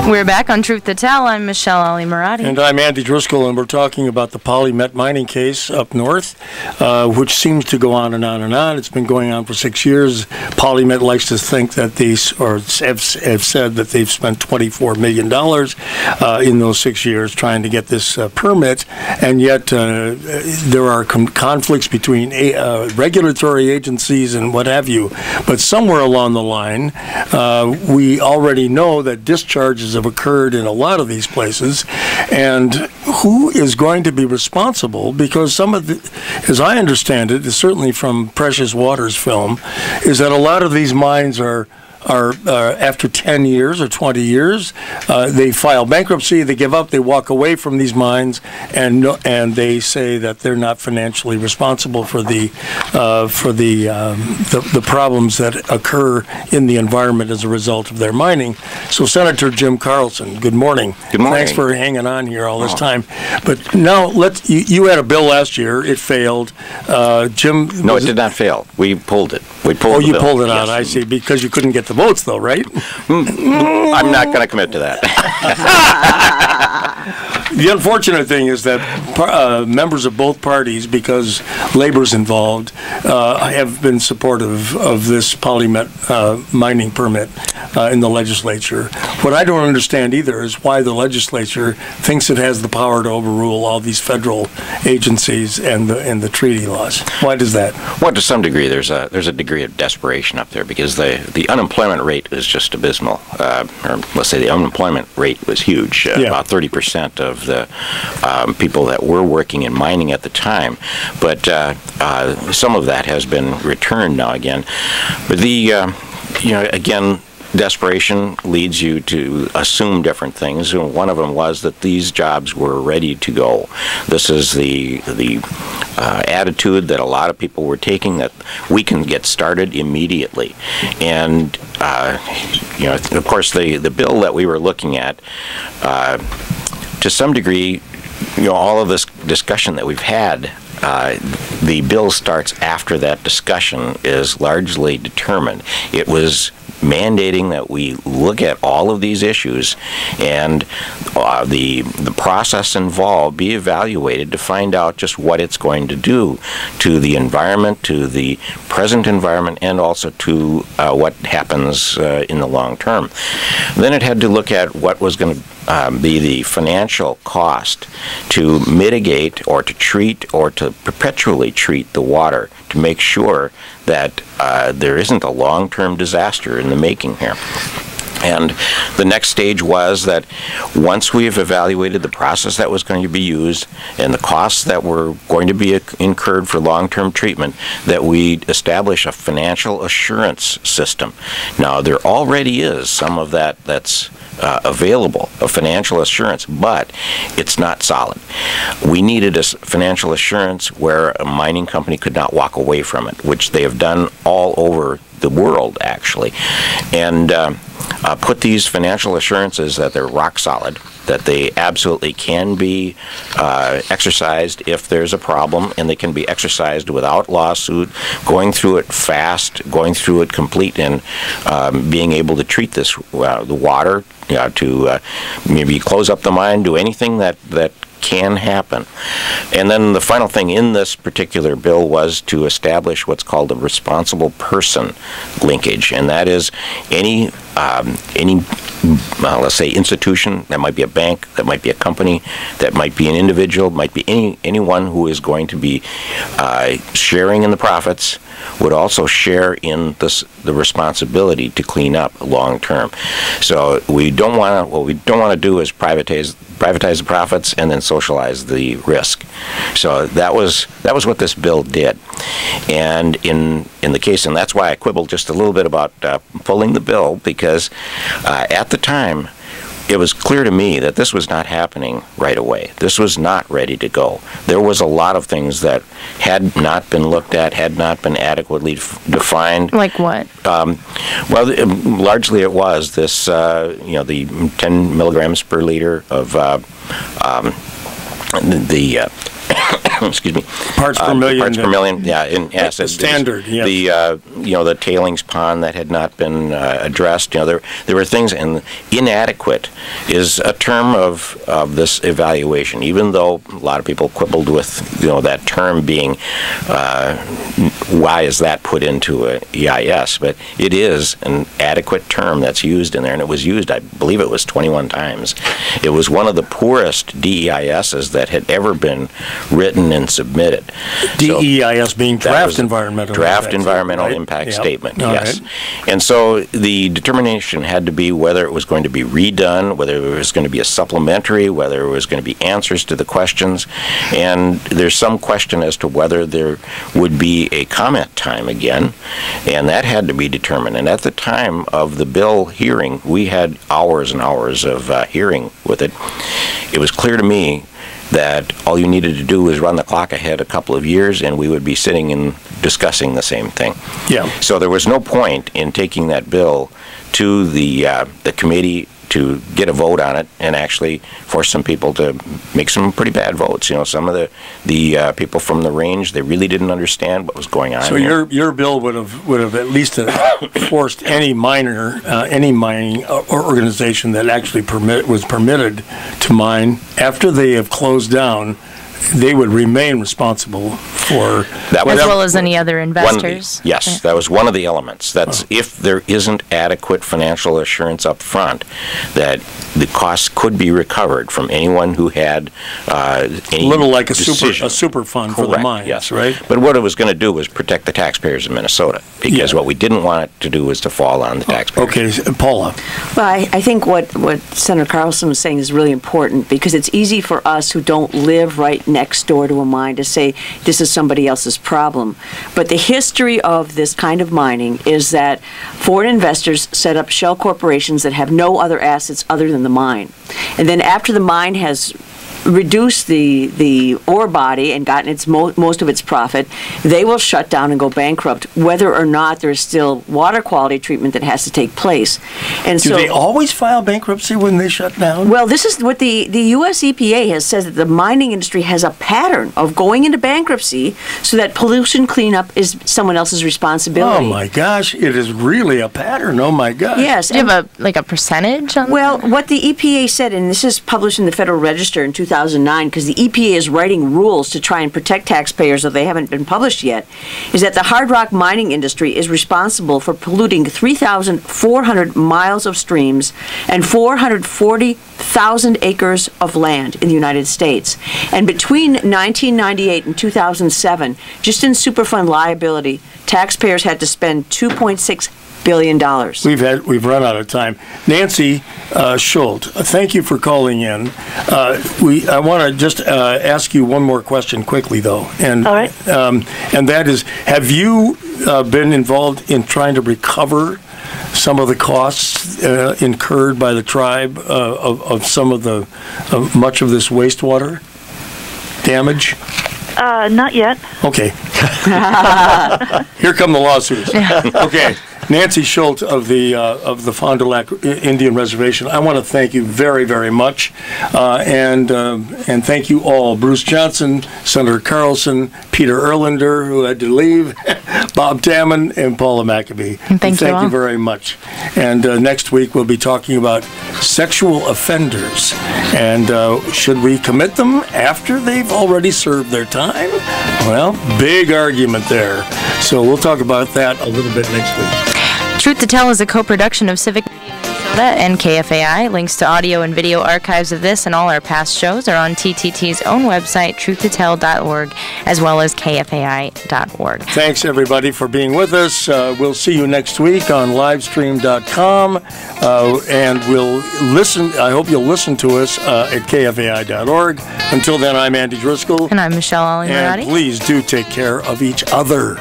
We're back on Truth to Tell. I'm Michelle Ali Murati. And I'm Andy Driscoll, and we're talking about the Polymet mining case up north, which seems to go on and on and on. It's been going on for 6 years. Polymet likes to think that have said that they've spent $24 million in those 6 years trying to get this permit, and yet there are conflicts between regulatory agencies and what have you. But somewhere along the line, we already know that discharges have occurred in a lot of these places, and who is going to be responsible? Because some of the, as I understand it, certainly from Precious Waters film, is that a lot of these mines are after 10 years or 20 years, they file bankruptcy, they give up, they walk away from these mines, and they say that they're not financially responsible for the problems that occur in the environment as a result of their mining. So, Senator Jim Carlson, good morning. Good morning. Thanks for hanging on here all this time. But now you had a bill last year. It failed. Jim. No, it did not fail. We pulled it. We pulled. Oh, the you bill. pulled it out. Yes. I see. Because you couldn't get the votes, though, right? I'm not going to commit to that. The unfortunate thing is that members of both parties, because labor's involved, have been supportive of this Polymet mining permit in the legislature. What I don't understand either is why the legislature thinks it has the power to overrule all these federal agencies and the treaty laws. Why does that? Well, to some degree, there's a degree of desperation up there because the unemployment rate is just abysmal. Or let's say the unemployment rate was huge. About 30% of the people that were working in mining at the time, but some of that has been returned now again. But again, desperation leads you to assume different things, and one of them was that these jobs were ready to go. This is the attitude that a lot of people were taking, that we can get started immediately. And of course, the bill that we were looking at, to some degree, all of this discussion that we've had, the bill starts after that discussion is largely determined. It was mandating that we look at all of these issues and the process involved be evaluated to find out just what it's going to do to the environment, to the present environment, and also to what happens in the long term. Then it had to look at what was going to be the financial cost to mitigate or to treat or to perpetually treat the water to make sure that there isn't a long-term disaster in the making here. And the next stage was that once we've evaluated the process that was going to be used and the costs that were going to be incurred for long-term treatment, that we establish a financial assurance system. Now, there already is some of that's available, a financial assurance, but it's not solid. We needed a financial assurance where a mining company could not walk away from it, which they have done all over the world, actually. And put these financial assurances that they're rock solid, that they absolutely can be exercised if there's a problem, and they can be exercised without lawsuit, going through it fast, going through it complete, and being able to treat this the water, to maybe close up the mine, do anything that can happen. And then the final thing in this particular bill was to establish what's called a responsible person linkage, and that is any let's say institution, that might be a bank, that might be a company, that might be an individual, might be anyone who is going to be sharing in the profits, would also share in the responsibility to clean up long term. So what we don't want to do is privatize the profits and then socialize the risk. So that was what this bill did. And in the case, and that's why I quibbled just a little bit about pulling the bill, because at the time, it was clear to me that this was not happening right away. This was not ready to go. There was a lot of things that had not been looked at, had not been adequately defined. Like what? Largely it was this, the 10 milligrams per liter of the excuse me, parts per million. Parts per million, yeah, in acid. Standard, yes. The tailings pond that had not been addressed. There were things, and inadequate is a term of this evaluation. Even though a lot of people quibbled with that term being, why is that put into a EIS? But it is an adequate term that's used in there, and it was used, I believe it was 21 times. It was one of the poorest DEISs that had ever been written and submitted. DEIS being draft environmental impact statement, yes. Right. And so the determination had to be whether it was going to be redone, whether it was going to be a supplementary, whether it was going to be answers to the questions, and there's some question as to whether there would be a comment time again, and that had to be determined. And at the time of the bill hearing, we had hours and hours of hearing with it. It was clear to me that all you needed to do was run the clock ahead a couple of years, and we would be sitting and discussing the same thing. Yeah. So there was no point in taking that bill to the committee to get a vote on it and actually force some people to make some pretty bad votes. Some of the people from the range, they really didn't understand what was going on. So your bill would have at least forced any mining organization that actually was permitted to mine after they have closed down. They would remain responsible for that, as well as any other investors. That was one of the elements. That's if there isn't adequate financial assurance up front that the costs could be recovered from anyone who had any little like a decision. super fund. Correct, for the mines, yes. Right? But what it was going to do was protect the taxpayers of Minnesota, because what we didn't want it to do was to fall on the taxpayers. Okay, Paula. Well, I think what Senator Carlson was saying is really important, because it's easy for us who don't live right next door to a mine to say this is somebody else's problem. But the history of this kind of mining is that foreign investors set up shell corporations that have no other assets other than the mine. And then after the mine has reduced the ore body and gotten most of its profit, they will shut down and go bankrupt, whether or not there's still water quality treatment that has to take place. And do they always file bankruptcy when they shut down? Well, this is what the U.S. EPA has said, that the mining industry has a pattern of going into bankruptcy so that pollution cleanup is someone else's responsibility. Oh my gosh, it is really a pattern. Oh my gosh. Yes. Do you have a percentage on that? What the EPA said, and this is published in the Federal Register in 2009, because the EPA is writing rules to try and protect taxpayers, though they haven't been published yet, is that the hard rock mining industry is responsible for polluting 3,400 miles of streams and 440,000 acres of land in the United States. And between 1998 and 2007, just in Superfund liability, taxpayers had to spend $2.6 billion. We've run out of time. Nancy Schult, thank you for calling in. I want to just ask you one more question quickly, though. And, all right. And that is, have you been involved in trying to recover some of the costs incurred by the tribe of some of much of this wastewater damage? Not yet. Okay. Here come the lawsuits. Okay. Nancy Schult of the Fond du Lac Indian Reservation, I want to thank you very, very much, and thank you all. Bruce Johnson, Senator Carlson, Peter Erlinder, who had to leave, Bob Tammen, and Paula Maccabee. Thank you very much. And next week we'll be talking about sexual offenders, and should we commit them after they've already served their time? Well, big argument there. So we'll talk about that a little bit next week. Truth to Tell is a co-production of Civic Minnesota and KFAI. Links to audio and video archives of this and all our past shows are on TTT's own website, TruthToTell.org, as well as KFAI.org. Thanks, everybody, for being with us. We'll see you next week on livestream.com, and we'll listen. I hope you'll listen to us at KFAI.org. Until then, I'm Andy Driscoll. And I'm Michelle Ollie-Marotti. And please do take care of each other.